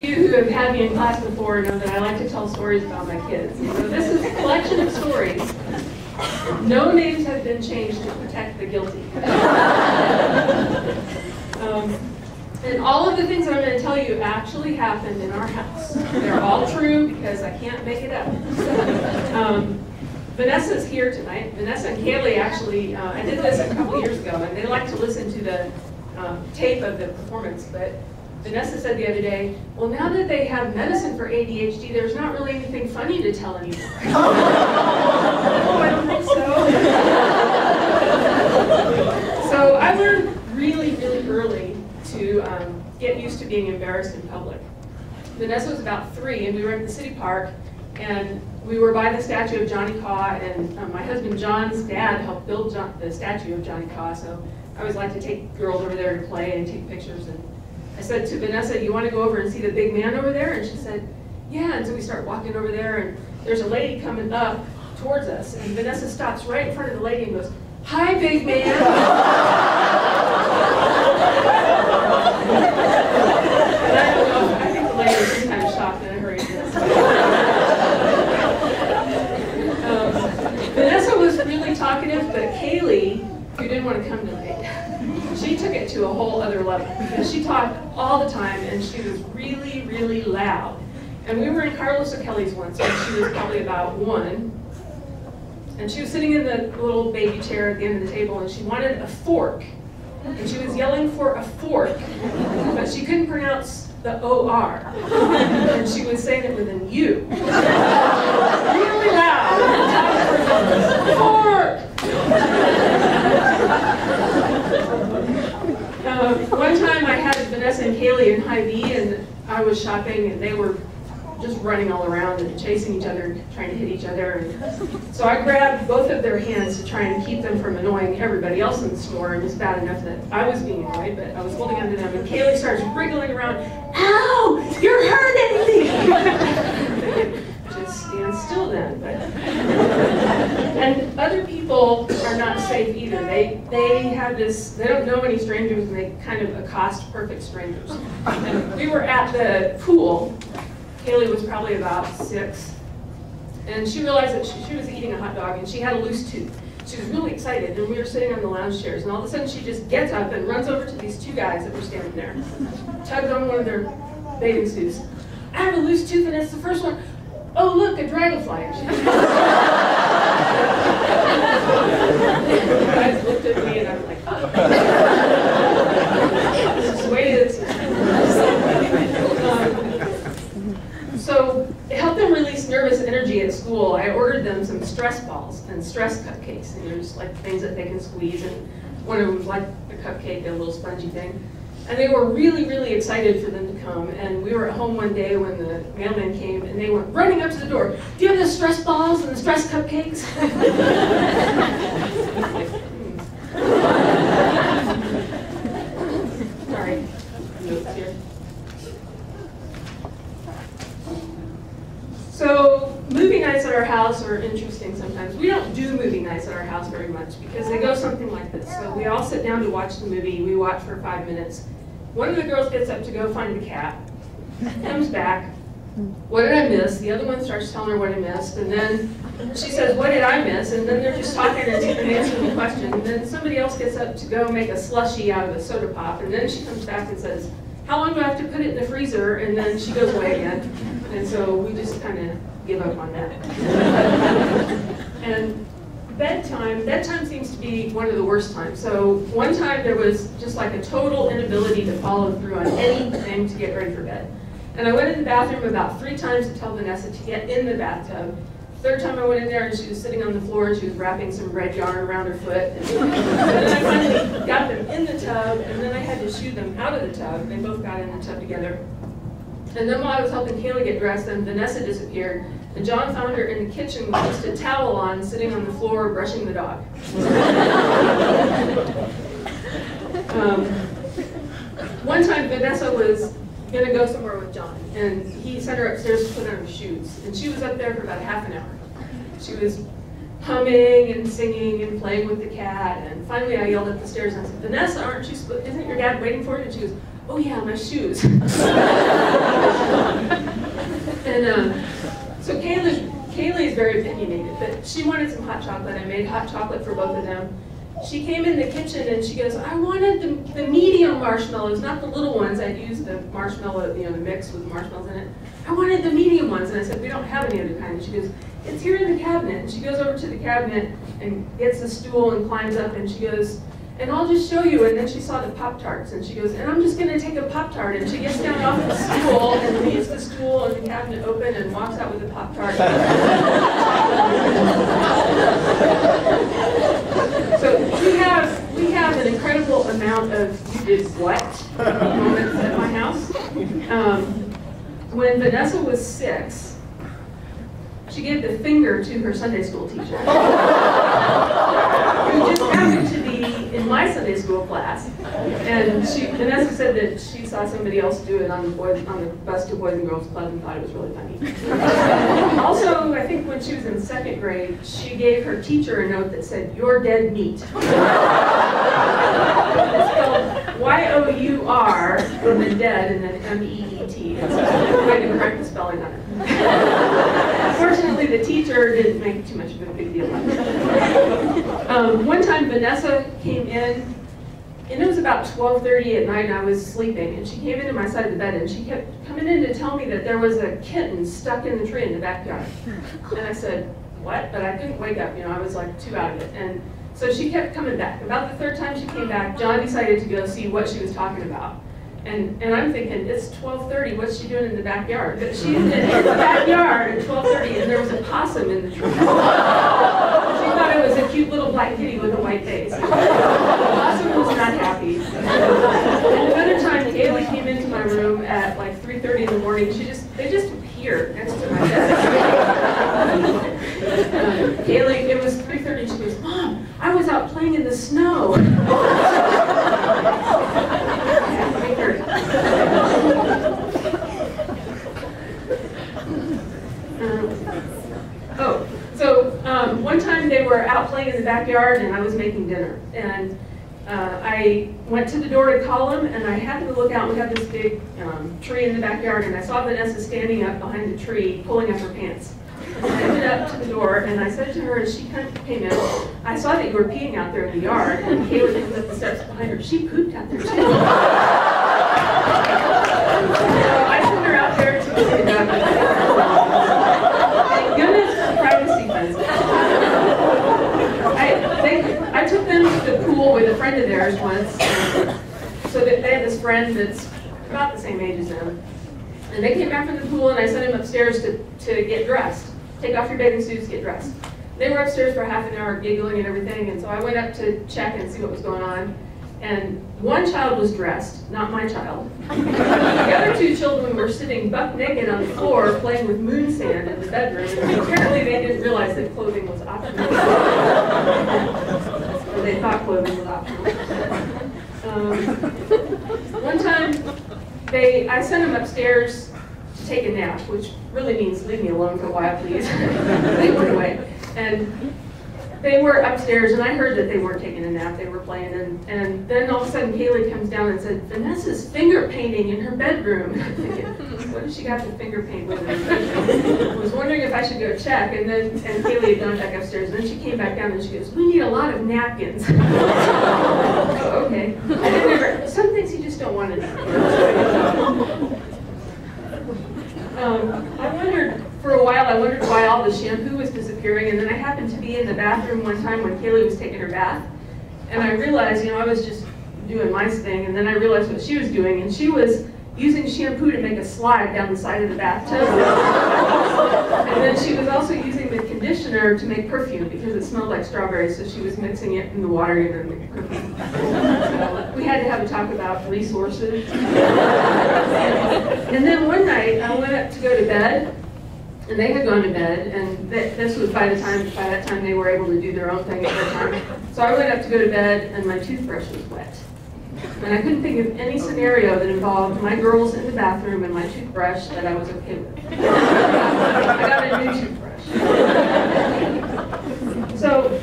You who have had me in class before know that I like to tell stories about my kids. So this is a collection of stories. No names have been changed to protect the guilty. And all of the things that I'm going to tell you actually happened in our house. They're all true because I can't make it up. Vanessa's here tonight. Vanessa and Kaylee actually, I did this a couple years ago, and they like to listen to the tape of the performance, but Vanessa said the other day, well, now that they have medicine for ADHD, there's not really anything funny to tell anymore. Oh, I don't think so. So I learned really, really early to get used to being embarrassed in public. Vanessa was about 3, and we were at the city park, and we were by the statue of Johnny Caw, and my husband John's dad helped build the statue of Johnny Caw, so I always like to take girls over there to play and take pictures. And I said to Vanessa, you want to go over and see the big man over there? And she said, yeah. And so we start walking over there, and there's a lady coming up towards us, and Vanessa stops right in front of the lady and goes, hi, big man. And I don't know, I think the lady was just kind of shocked and I hurried to this. Vanessa was really talkative, but Kaylee, who didn't want to come tonight, she took it to a whole other level because she talked all the time and she was really, really loud. And we were in Carlos O'Kelly's once when she was probably about 1. And she was sitting in the little baby chair at the end of the table and she wanted a fork. And she was yelling for a fork, but she couldn't pronounce the O-R. And she was saying it with an U. Really loud. Fork! One time I had Vanessa and Kaylee in Hy-Vee and I was shopping and they were just running all around and chasing each other, trying to hit each other. And so I grabbed both of their hands to try and keep them from annoying everybody else in the store. And it was bad enough that I was being annoyed, but I was holding onto them. And Kaylee starts wriggling around. Ow! You're hurting me! Just stand still then. And other people are not safe either. They have this, they don't know any strangers and they kind of accost perfect strangers. And we were at the pool. Kaylee was probably about 6, and she realized that she was eating a hot dog and she had a loose tooth. She was really excited, and we were sitting on the lounge chairs, and all of a sudden she just gets up and runs over to these 2 guys that were standing there, tugs on one of their bathing suits. I have a loose tooth, and it's the first one. Oh, look, a dragonfly. The guys looked at me, and I was like, oh. This is the way it is. So to help them release nervous energy at school, I ordered them some stress balls and stress cupcakes. And they're just like things that they can squeeze. And one of them was like a cupcake, a little spongy thing. And they were really, really excited for them to come. And we were at home one day when the mailman came, and they went running up to the door. Do you have the stress balls and the stress cupcakes? Sorry. Notes here. So movie nights at our house are interesting sometimes. We don't do movie nights at our house very much because they go something like this. So we all sit down to watch the movie. We watch for 5 minutes. One of the girls gets up to go find the cat, comes back. What did I miss? The other one starts telling her what I missed. And then she says, what did I miss? And then they're just talking and answering the question. And then somebody else gets up to go make a slushie out of a soda pop. And then she comes back and says, how long do I have to put it in the freezer? And then she goes away again. And so we just kind of give up on that. And bedtime seems to be one of the worst times. So one time there was just like a total inability to follow through on anything to get ready for bed. And I went in the bathroom about 3 times to tell Vanessa to get in the bathtub. 3rd time I went in there and she was sitting on the floor and she was wrapping some red yarn around her foot. And then I finally got them in the tub, and then I had to shoo them out of the tub. They both got in the tub together. And then while I was helping Kaylee get dressed, then Vanessa disappeared. And John found her in the kitchen with just a towel on, sitting on the floor, brushing the dog. One time Vanessa was going to go somewhere with John, and he sent her upstairs to put on her shoes. And she was up there for about half an hour. She was humming and singing and playing with the cat, and finally I yelled up the stairs and I said, Vanessa, isn't your dad waiting for you? And she goes, oh yeah, my shoes. hot chocolate. I made hot chocolate for both of them. She came in the kitchen and she goes, I wanted the medium marshmallows, not the little ones. I'd used the marshmallow, the mix with marshmallows in it. I wanted the medium ones. And I said, we don't have any other kind. And she goes, it's here in the cabinet. And she goes over to the cabinet and gets the stool and climbs up and she goes, and I'll just show you. And then she saw the Pop-Tarts and she goes, and I'm just going to take a Pop-Tart. And she gets down off the stool and leaves the stool and the cabinet open and walks out with a Pop-Tart. So we have an incredible amount of you did what moments at my house. When Vanessa was 6, she gave the finger to her Sunday school teacher, who just happened to be in my Sunday school class. And Vanessa said that she saw somebody else do it on the bus to Boys and Girls Club and thought it was really funny. Also, I think when she was in 2nd grade, she gave her teacher a note that said, "You're dead meat." It's spelled Y-O-U-R and then dead and then M-E-E-T. It's a way to correct the spelling on it. Fortunately, the teacher didn't make too much of a big deal of it. One time, Vanessa came in, and it was about 12:30 at night, and I was sleeping, and she came into my side of the bed, and she kept coming in to tell me that there was a kitten stuck in the tree in the backyard. And I said, what? But I couldn't wake up, I was like 2 out of it. And so she kept coming back. About the 3rd time she came back, John decided to go see what she was talking about. And I'm thinking, it's 12:30, what's she doing in the backyard? But she's in the backyard at 12:30 and there was a possum in the tree. She thought it was a cute little black kitty with a white face. The possum was not happy. And another time, Kaylee came into my room at like 3:30 in the morning. They just appeared next to my desk. Kaylee, it was 3:30, she goes, Mom, I was out playing in the snow. One time they were out playing in the backyard and I was making dinner. And I went to the door to call them and I happened to look out and we have this big tree in the backyard and I saw Vanessa standing up behind the tree pulling up her pants. I went up to the door and I said to her as she came in, I saw that you were peeing out there in the yard. And Kayla comes up the steps behind her. She pooped out there too. So I sent her out there to clean it up. Thank goodness for privacy fences. I took them to the pool with a friend of theirs once. So that they had this friend that's about the same age as them. And they came back from the pool and I sent him upstairs to get dressed. Take off your bathing suits, get dressed. They were upstairs for half an hour giggling and everything, and so I went up to check and see what was going on. And one child was dressed, not my child. The other 2 children were sitting buck naked on the floor playing with moon sand in the bedroom. And apparently they didn't realize that clothing was optional. Or they thought clothing was optional. One time, I sent them upstairs to take a nap, which really means leave me alone for a while, please. They went away. And they were upstairs, and I heard that they weren't taking a nap, they were playing, and then all of a sudden Kaylee comes down and said, Vanessa's finger painting in her bedroom. And I'm thinking, what does she got to finger paint with in her bedroom? I was wondering if I should go check, and Kaylee had gone back upstairs, and then she came back down and she goes, we need a lot of napkins. Oh, okay. Some things you just don't want to know. For a while, I wondered why all the shampoo was disappearing, and then I happened to be in the bathroom one time when Kaylee was taking her bath, and I realized, I was just doing my thing, and then I realized what she was doing, and she was using shampoo to make a slide down the side of the bathtub. And then she was also using the conditioner to make perfume because it smelled like strawberries, so she was mixing it in the water and then making perfume. So we had to have a talk about resources. And then one night I went up to go to bed, and they had gone to bed, and this was by that time they were able to do their own thing at their time. So I went up to go to bed, and my toothbrush was wet. And I couldn't think of any scenario that involved my girls in the bathroom and my toothbrush that I was okay with. I got a new toothbrush. So,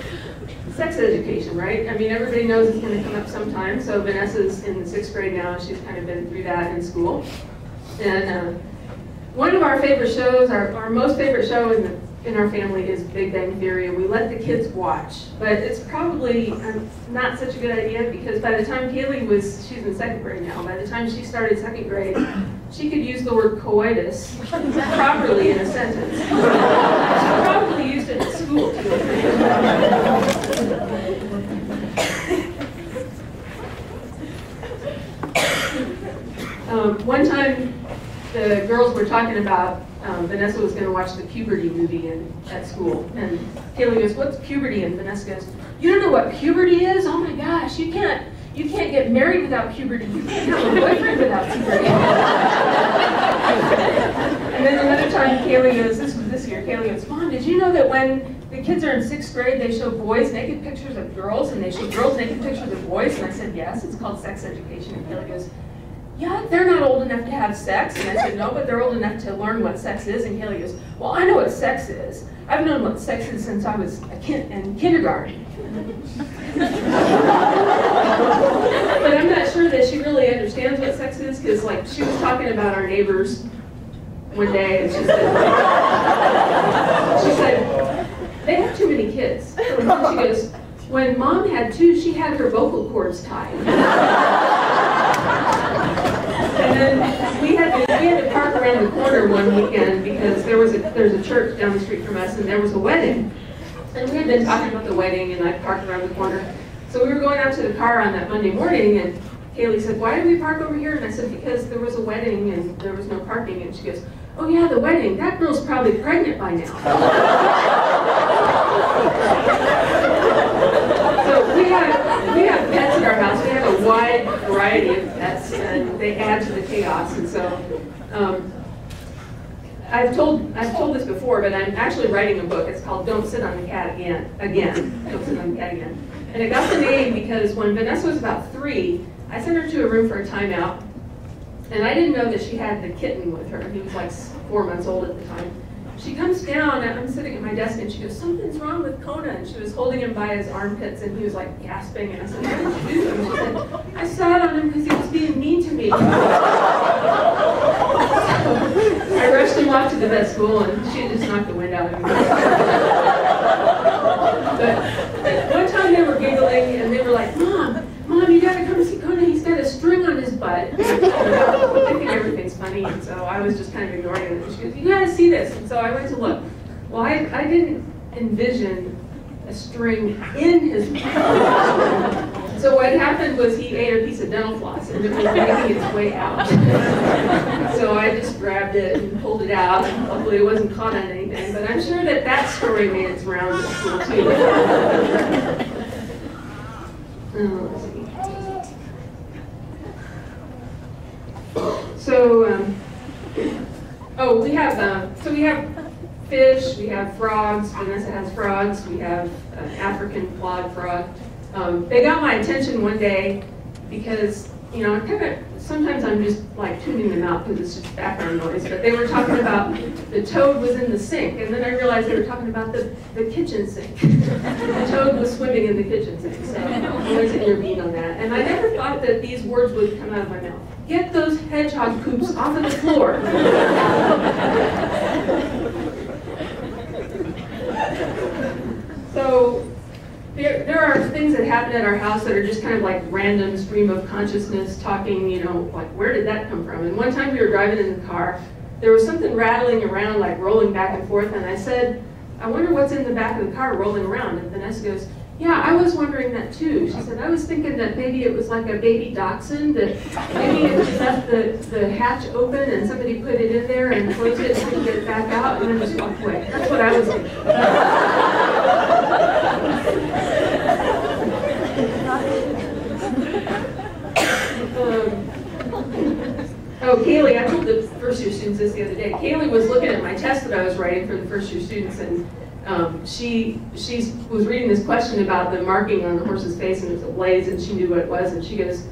sex education, right? I mean, everybody knows it's going to come up sometime. So Vanessa's in the 6th grade now. She's kind of been through that in school. And one of our favorite shows, our most favorite show in in our family is Big Bang Theory, and we let the kids watch. But it's probably not such a good idea, because by the time Kaylee she's in 2nd grade now, by the time she started 2nd grade, she could use the word coitus properly in a sentence. She probably used it at school too. One time, the girls were talking about Vanessa was going to watch the puberty movie at school, and Kaylee goes, "What's puberty?" And Vanessa goes, "You don't know what puberty is? Oh my gosh, you can't get married without puberty. You can't have a boyfriend without puberty." And then another time, Kaylee goes, this was this year, Kaylee goes, "Mom, did you know that when the kids are in 6th grade, they show boys naked pictures of girls, and they show girls naked pictures of boys?" And I said, "Yes, it's called sex education." And Kaylee goes, "Yeah, they're not old enough to have sex." And I said, "No, but they're old enough to learn what sex is." And Kaylee goes, "Well, I know what sex is. I've known what sex is since I was in kindergarten." But I'm not sure that she really understands what sex is, because like she was talking about our neighbors one day, and she said, "They have too many kids." And she goes, "When Mom had 2, she had her vocal cords tied." And then we had to park around the corner one weekend because there's a church down the street from us, and there was a wedding. And we had been talking about the wedding, and I parked around the corner. So we were going out to the car on that Monday morning, and Kaylee said, "Why did we park over here?" And I said, "Because there was a wedding and there was no parking." And she goes, "Oh yeah, the wedding. That girl's probably pregnant by now." So we have pets at our house. We have a wide variety of pets, and they add to the chaos. And so I've told this before, but I'm actually writing a book. It's called "Don't Sit on the Cat Again." Don't Sit on the Cat Again. And it got the name because when Vanessa was about 3, I sent her to a room for a timeout, and I didn't know that she had the kitten with her. He was like 4 months old at the time. She comes down, and I'm sitting at my desk, and she goes, "Something's wrong with Kona." And she was holding him by his armpits, and he was like gasping. And I said, "What did you do?" And she said, "I sat on him because he was being mean to me." So I rushed him off to the vet school, and she just knocked the wind out of him. But one time they were giggling, and they were like, Mom, you gotta come see Kona. He's got a string on his butt." I think everything's funny, and so I was just kind of ignoring it. And she goes, "You gotta see this." And so I went to look. Well, I didn't envision a string in his butt. So what happened was he ate a piece of dental floss, and it was making its way out. So I just grabbed it and pulled it out, and hopefully it wasn't caught on anything. But I'm sure that story made its rounds at school too. Let's see. So, we have fish, we have frogs. Vanessa has frogs. We have an African clawed frog. They got my attention one day because, sometimes I'm just like tuning them out because it's just background noise, but they were talking about the toad was in the sink, and then I realized they were talking about the kitchen sink. The toad was swimming in the kitchen sink, so I wanted to intervene on that. And I never thought that these words would come out of my mouth. Get those hedgehog poops off of the floor. So there are things that happen at our house that are just kind of like random stream of consciousness talking, like where did that come from? And one time we were driving in the car, there was something rattling around, like rolling back and forth, and I said, "I wonder what's in the back of the car rolling around." And Vanessa goes, "Yeah, I was wondering that too." She said, "I was thinking that maybe it was like a baby dachshund, that maybe it just left the hatch open and somebody put it in there and closed it and couldn't get it back out and then just walked away." That's what I was thinking. Kaylee, I told the first year students this the other day. Kaylee was looking at my test that I was writing for the first year students, and she was reading this question about the marking on the horse's face, and it was a blaze, and she knew what it was, and she goes,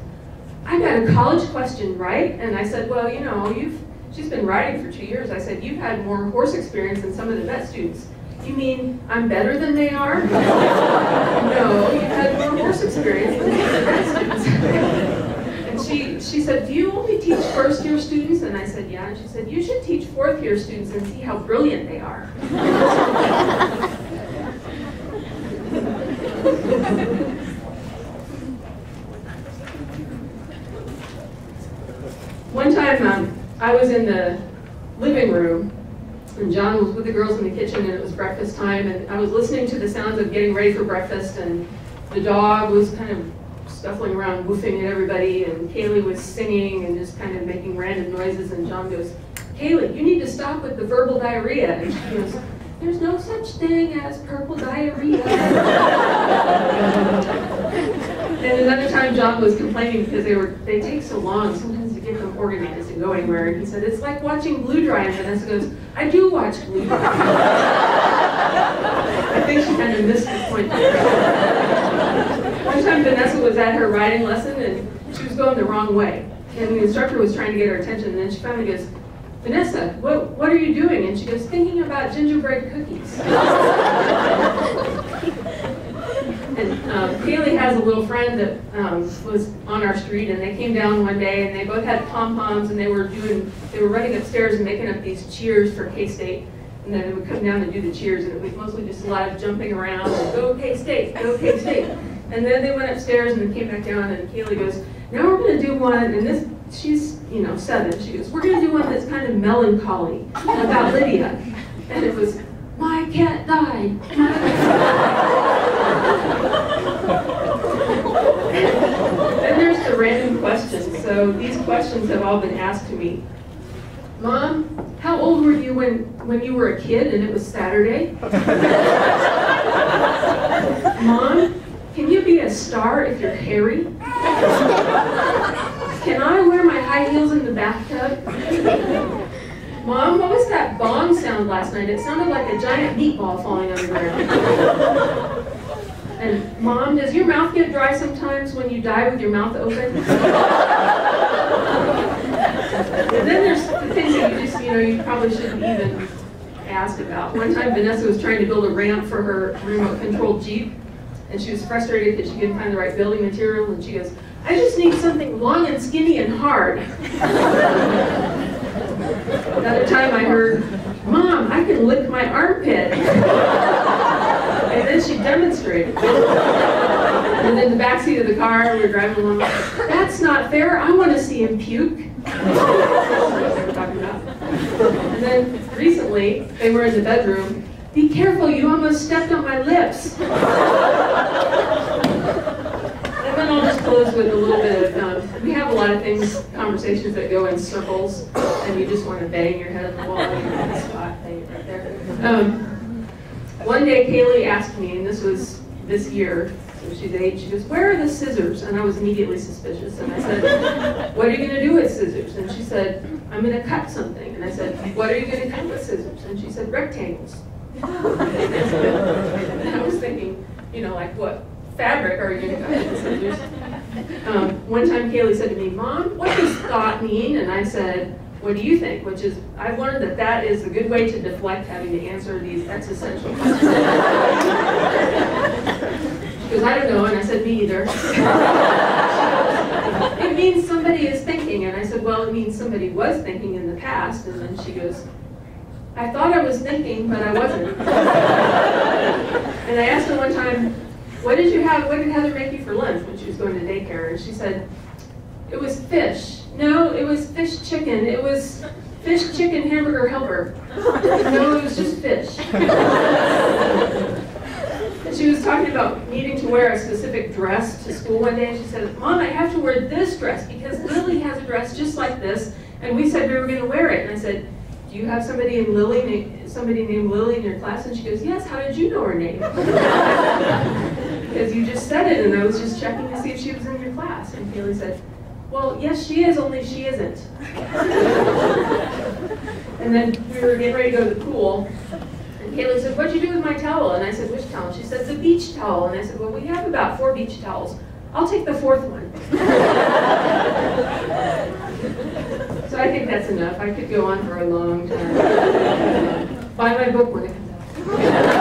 "I got a college question, right?" And I said, "Well, she's been riding for 2 years." I said, "You've had more horse experience than some of the vet students." "You mean I'm better than they are?" "No, you've had more horse experience than some of the vet students." And she said, "Do you only teach first-year students?" And I said, "Yeah." And she said, "You should teach fourth-year students and see how brilliant they are." I was in the living room, and John was with the girls in the kitchen, and it was breakfast time, and I was listening to the sounds of getting ready for breakfast, and the dog was kind of scuffling around, woofing at everybody, and Kaylee was singing and just kind of making random noises, and John goes, "Kaylee, you need to stop with the verbal diarrhea." And she goes, "There's no such thing as purple diarrhea." And another time John was complaining because they take so long sometimes to get them organized and go anywhere. And he said, "It's like watching glue dry." And Vanessa goes, "I do watch glue dry." I think she kind of missed the point there. One time Vanessa was at her riding lesson and she was going the wrong way. And the instructor was trying to get her attention, and then she finally goes, "Vanessa, what are you doing?" And she goes, "Thinking about gingerbread cookies." And Kaylee has a little friend that was on our street, and they came down one day, and they both had pom-poms, and they were running upstairs and making up these cheers for K-State. And then they would come down and do the cheers, and it was mostly just a lot of jumping around, and "Go K-State, go K-State." And then they went upstairs and then came back down, and Kaylee goes, "Now we're going to do one," and this, she's 7. She goes, "We're going to do one that's kind of melancholy about Lydia." And it was, "My cat died. My cat died." Then there's the random questions. So these questions have all been asked to me. "Mom, how old were you when you were a kid and it was Saturday?" "Mom, can you be a star if you're hairy?" "Can I wear my high heels in the bathtub?" "Mom, what was that bong sound last night? It sounded like a giant meatball falling on the ground." And "Mom, does your mouth get dry sometimes when you die with your mouth open?" And then there's the things that you probably shouldn't even ask about. One time Vanessa was trying to build a ramp for her remote-controlled Jeep, and she was frustrated because she couldn't find the right building material, and she goes, "I just need something long and skinny and hard." Another time I heard, "Mom, I can lick my armpit." And then she demonstrated. And in the backseat of the car, we were driving along, "That's not fair, I want to see him puke." That's what they were talking about. And then recently, they were in the bedroom. "Be careful, you almost stepped on my lips." And then I'll just close with a little bit of, we have a lot of conversations that go in circles, and you just want to bang your head on the wall and you're in the spot, bang it right there. One day Kaylee asked me, and this was this year, so she's 8, she goes, "Where are the scissors?" And I was immediately suspicious, and I said, "What are you going to do with scissors?" And she said, "I'm going to cut something." And I said, "What are you going to cut with scissors?" And she said, "Rectangles." And I was thinking, like what fabric are you going to cut with scissors? One time Kaylee said to me, "Mom, what does thought mean?" And I said, "What do you think?" Which is, I've learned that is a good way to deflect having to answer these existential questions. She goes, "I don't know," and I said, "Me either." "It means somebody is thinking," and I said, "Well, it means somebody was thinking in the past." And then she goes, "I thought I was thinking, but I wasn't." And I asked her one time, what did Heather make you for lunch when she was going to daycare? And she said, "It was fish." "No, it was fish chicken. It was fish chicken hamburger helper." "No, it was just fish." And she was talking about needing to wear a specific dress to school one day, and she said, "Mom, I have to wear this dress because Lily has a dress just like this, and we said we were going to wear it." And I said, "Do you have somebody named Lily in your class?" And she goes, "Yes, how did you know her name?" "Because you just said it, and I was just checking to see if she was in your class." And Kaylee said, "Well, yes, she is, only she isn't." And then we were getting ready to go to the pool, and Kaylee said, "What'd you do with my towel?" And I said, "Which towel?" She said, "The beach towel." And I said, "Well, we have about 4 beach towels. I'll take the 4th one." So I think that's enough. I could go on for a long time. Buy my book when it comes out.